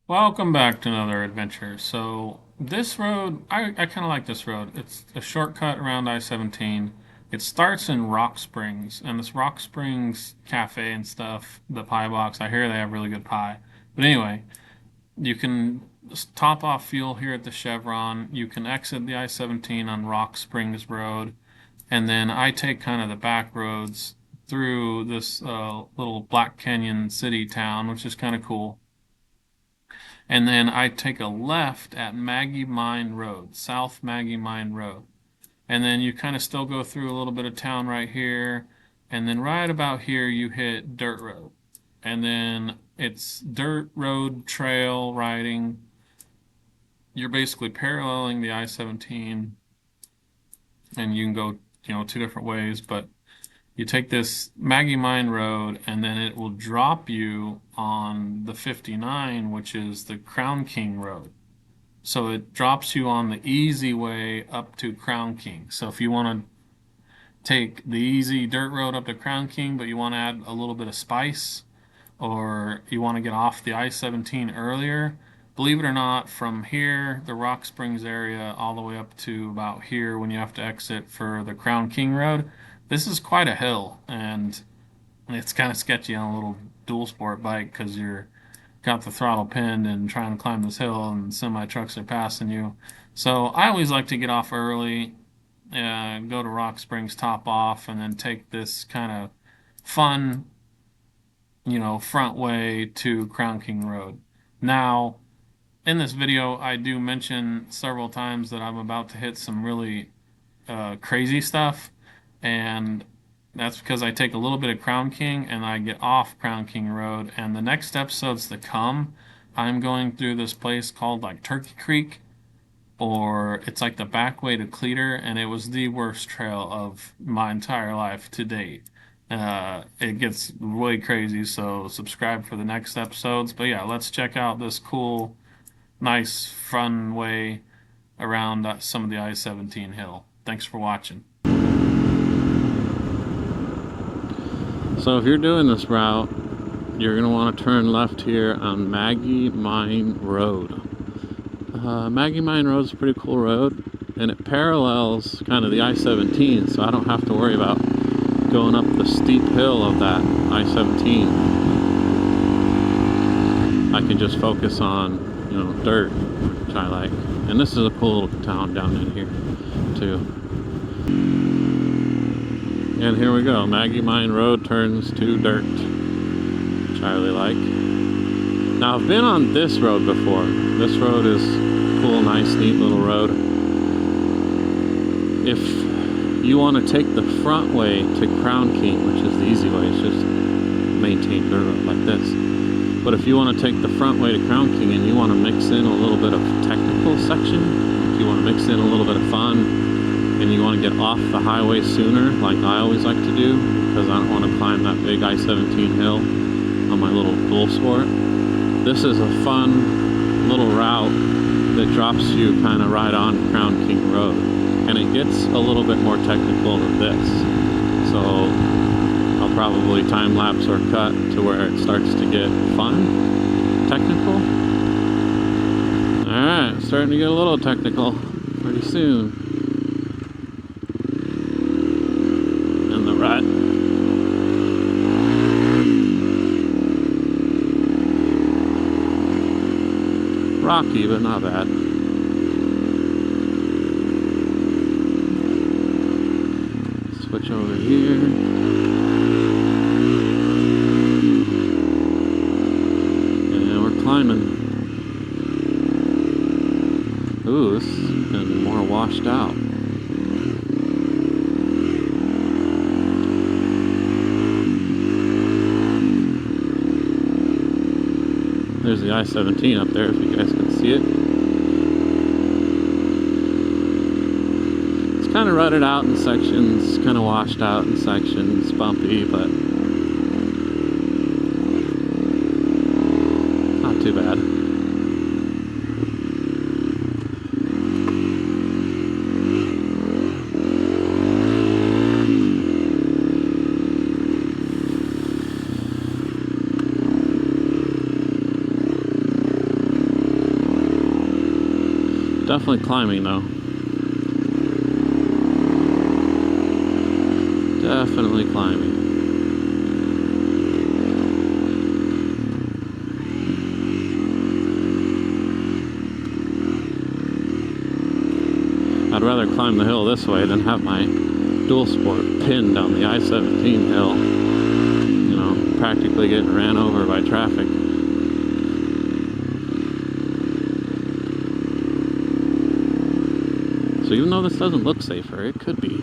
Welcome back to another adventure. So this road, I kind of like this road. It's a shortcut around I-17. It starts in Rock Springs, and this Rock Springs cafe and stuff, the pie box, I hear they have really good pie. But anyway, you can top off fuel here at the Chevron. You can exit the I-17 on Rock Springs Road, and then I take kind of the back roads through this little Black Canyon city town, which is kind of cool. And then I take a left at Maggie Mine Road, South Maggie Mine Road. And then you kind of still go through a little bit of town right here. And then right about here, you hit dirt road. And then it's dirt road trail riding. You're basically paralleling the I-17, and you can go, two different ways, but you take this Maggie Mine Road, and then it will drop you on the 59, which is the Crown King Road. So it drops you on the easy way up to Crown King. So if you want to take the easy dirt road up to Crown King, but you want to add a little bit of spice, or you want to get off the I-17 earlier, believe it or not, from here, the Rock Springs area, all the way up to about here when you have to exit for the Crown King Road, this is quite a hill, and it's kind of sketchy on a little dual sport bike because you're got the throttle pinned and trying to climb this hill, and semi trucks are passing you. So I always like to get off early, go to Rock Springs, top off, and then take this kind of fun, front way to Crown King Road. Now, in this video, I do mention several times that I'm about to hit some really crazy stuff, and that's because I take a little bit of Crown King and I get off Crown King Road. And the next episodes to come, I'm going through this place called like Turkey Creek, or it's like the back way to Cleator, and it was the worst trail of my entire life to date. It gets really crazy, so subscribe for the next episodes. But yeah, let's check out this cool, nice, fun way around some of the I-17 hill. Thanks for watching. So if you're doing this route, you're going to want to turn left here on Maggie Mine Road. Maggie Mine Road is a pretty cool road, and it parallels kind of the I-17, so I don't have to worry about going up the steep hill of that I-17. I can just focus on, dirt, which I like. And this is a cool little town down in here, too. And here we go, Maggie Mine Road turns to dirt, which I really like. Now I've been on this road before. This road is cool, nice, neat little road. If you want to take the front way to Crown King, which is the easy way, it's just maintained dirt road like this. But if you want to take the front way to Crown King and you want to mix in a little bit of technical section, if you want to mix in a little bit of fun, and you want to get off the highway sooner, like I always like to do, because I don't want to climb that big I-17 hill on my little dual sport, this is a fun little route that drops you kind of right on Crown King Road. And it gets a little bit more technical than this. So I'll probably time lapse or cut to where it starts to get fun, technical. Alright, starting to get a little technical pretty soon. Right. Rocky, but not bad. Switch over here. And we're climbing. Ooh, this is gonna be more washed out. There's the I-17 up there, if you guys can see it. It's kind of rutted out in sections, kind of washed out in sections, bumpy, but not too bad. Definitely climbing though. Definitely climbing. I'd rather climb the hill this way than have my dual sport pinned down the I-17 hill. You know, practically getting ran over by traffic. So even though this doesn't look safer, it could be.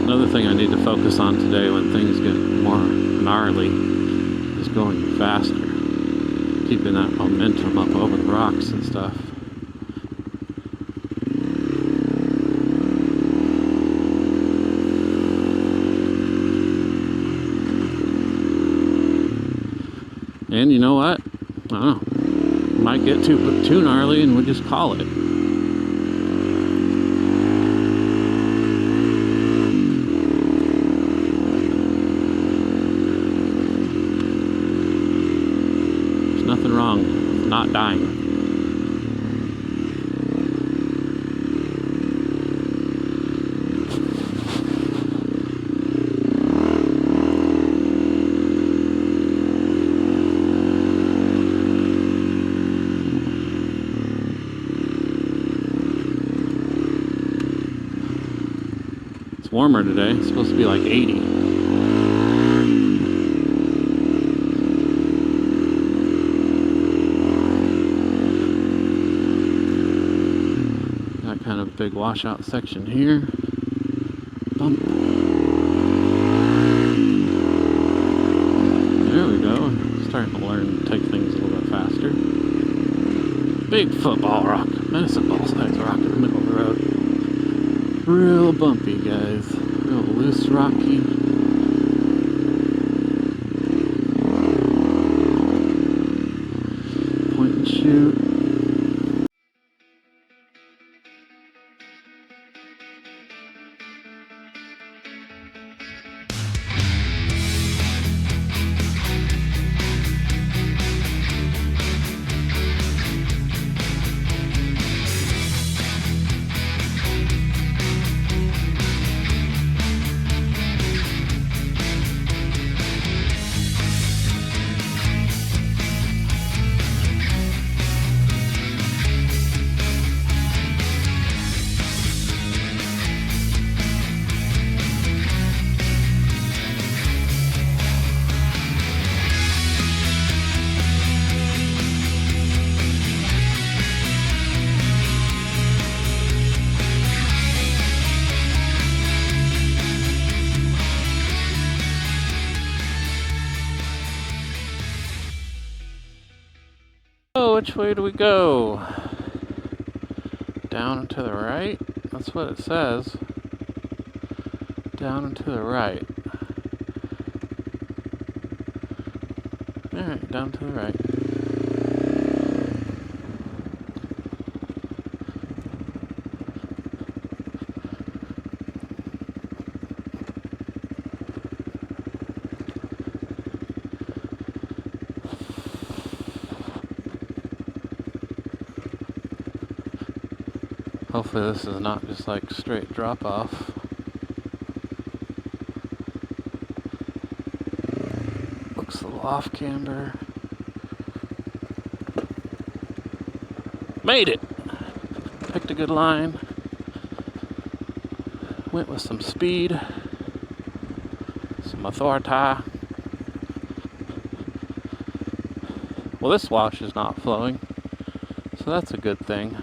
Another thing I need to focus on today when things get more gnarly is going faster. Keeping that momentum up over the rocks and stuff. And you know what? I don't know. Might get too gnarly and we just call it. There's nothing wrong with not dying. Warmer today. It's supposed to be like 80. Got kind of a big washout section here. Bump. There we go. Starting to learn to take things a little bit faster. Big football rock. Medicine ball size rock in the middle of the road. Real bumpy, guys. Real loose, rocky. Point and shoot. Oh, which way do we go? Down and to the right? That's what it says. Down and to the right. Alright, down to the right. Hopefully this is not just like straight drop off. Looks a little off camber. Made it! Picked a good line. Went with some speed. Some authority. Well, this wash is not flowing, so that's a good thing.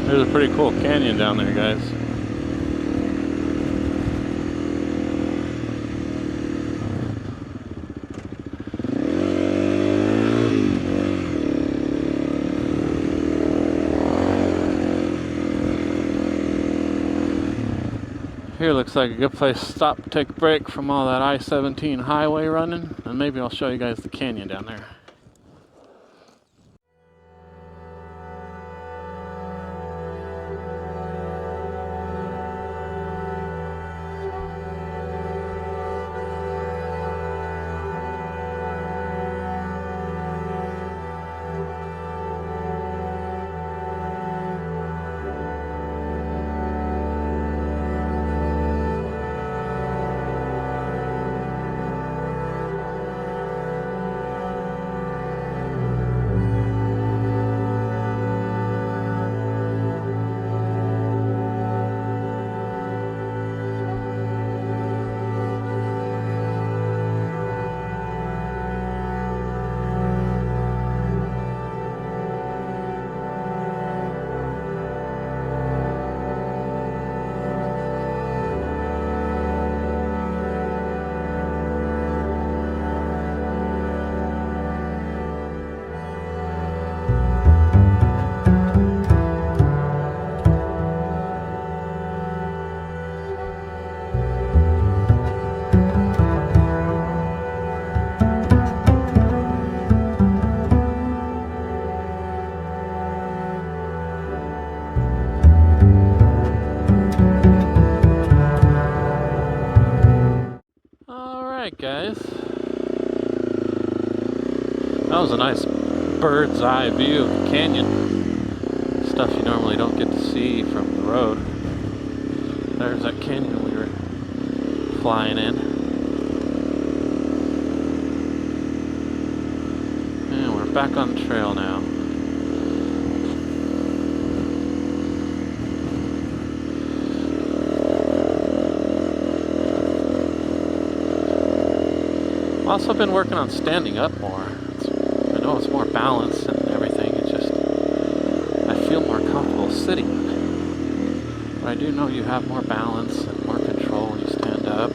There's a pretty cool canyon down there, guys. Here looks like a good place to stop, take a break from all that I-17 highway running, and maybe I'll show you guys the canyon down there. Alright guys, that was a nice bird's eye view of the canyon. Stuff you normally don't get to see from the road. There's that canyon we were flying in. And we're back on the trail now. I've also been working on standing up more. I know it's more balanced and everything, it's just I feel more comfortable sitting. But I do know you have more balance and more control when you stand up.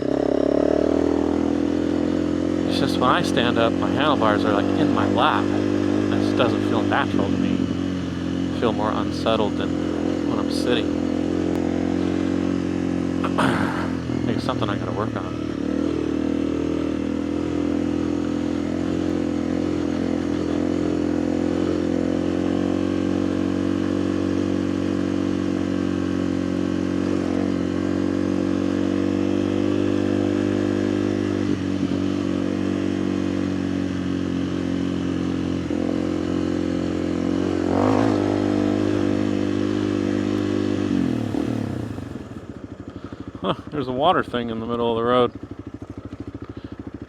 It's just when I stand up, my handlebars are like in my lap. This doesn't feel natural to me. I feel more unsettled than when I'm sitting. I think it's something I gotta work on. Huh, there's a water thing in the middle of the road.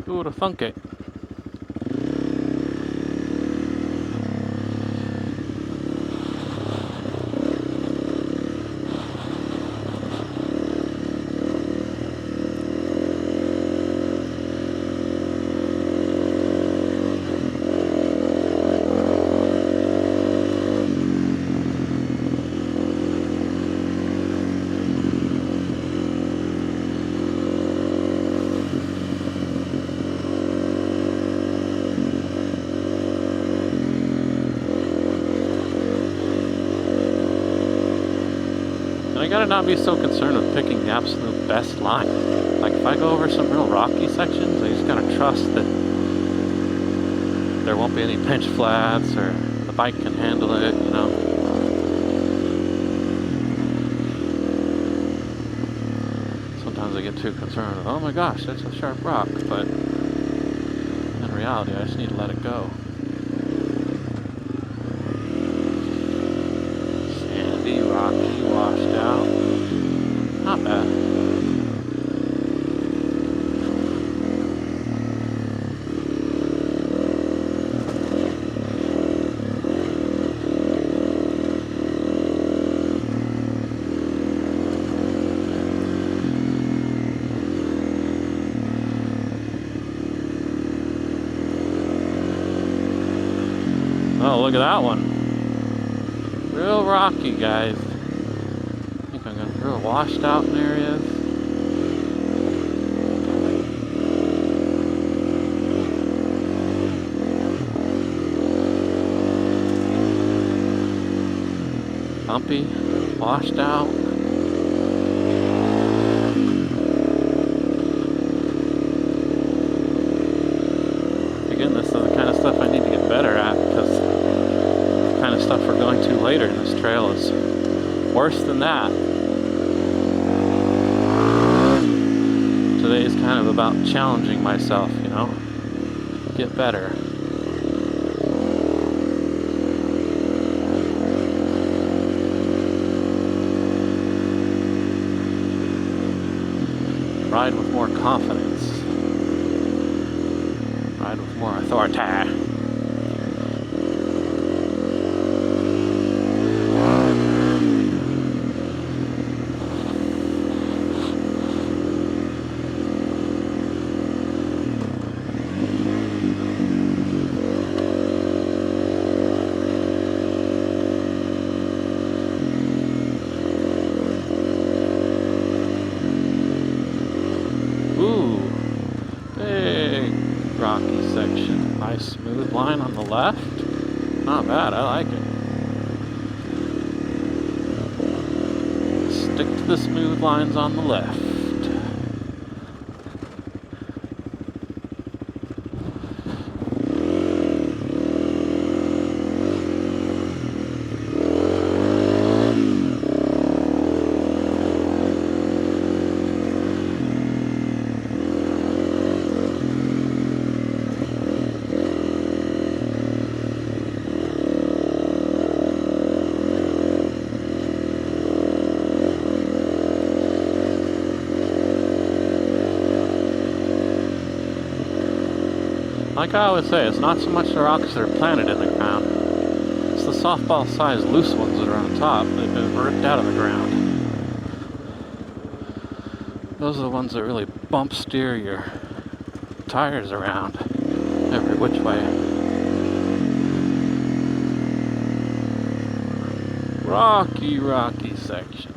Who would have thunk it? I gotta not be so concerned with picking the absolute best line. Like if I go over some real rocky sections, I just gotta trust that there won't be any pinch flats or the bike can handle it, you know. Sometimes I get too concerned with, oh my gosh, that's a sharp rock, but in reality I just need to let it go. Sandy, rocky, washed out. Not bad. Oh, look at that one. Real rocky, guys. I think I'm going to real washed out in areas. Bumpy, washed out. trail is worse than that. Today is kind of about challenging myself, you know, get better. Ride with more confidence. Ride with more authority. Ooh, big rocky section. Nice smooth line on the left. Not bad, I like it. Stick to the smooth lines on the left. Like I always say, it's not so much the rocks that are planted in the ground, it's the softball-sized loose ones that are on top that have been ripped out of the ground. Those are the ones that really bump steer your tires around every which way. Rocky, rocky section.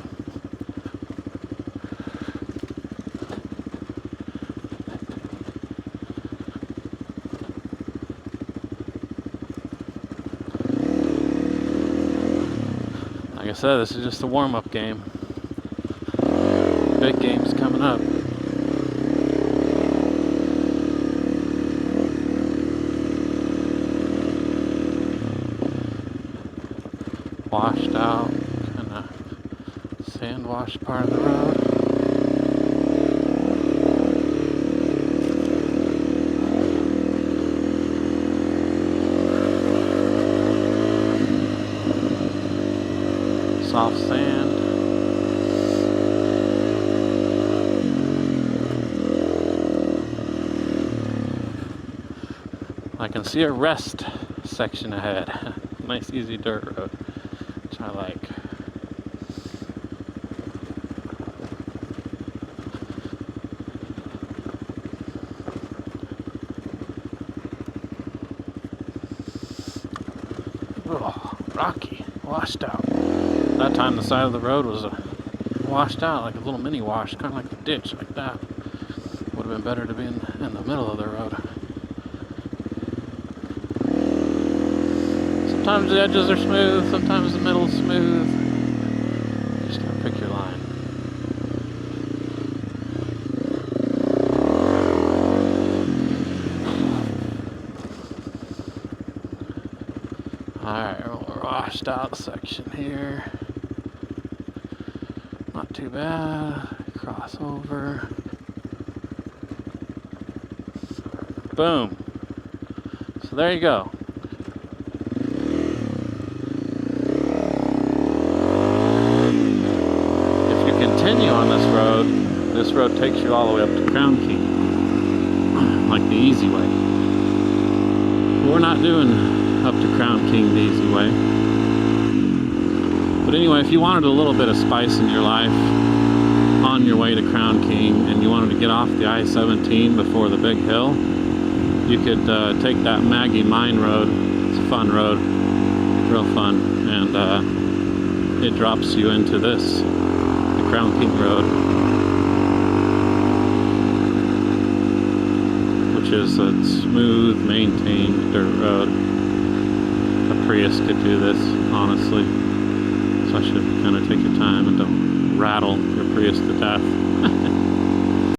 Like I said, this is just a warm-up game. Big game's coming up. Washed out, kind of sand-washed part of the road. Soft sand. I can see a rest section ahead. Nice easy dirt road, which I like. Oh, rocky, washed out. That time the side of the road was washed out, like a little mini wash, kind of like a ditch, like that. Would have been better to be in the middle of the road. Sometimes the edges are smooth, sometimes the middle's smooth. You just gotta pick your line. Alright, we're washed out section here. Not too bad. Crossover. Boom. So there you go. If you continue on this road takes you all the way up to Crown King. Like the easy way. We're not doing up to Crown King the easy way. But anyway, if you wanted a little bit of spice in your life on your way to Crown King and you wanted to get off the I-17 before the big hill, you could take that Maggie Mine Rd. It's a fun road, real fun, and it drops you into this, the Crown King Road, which is a smooth, maintained dirt road. A Prius could do this, honestly. So I should kind of take your time and don't rattle your Prius to death.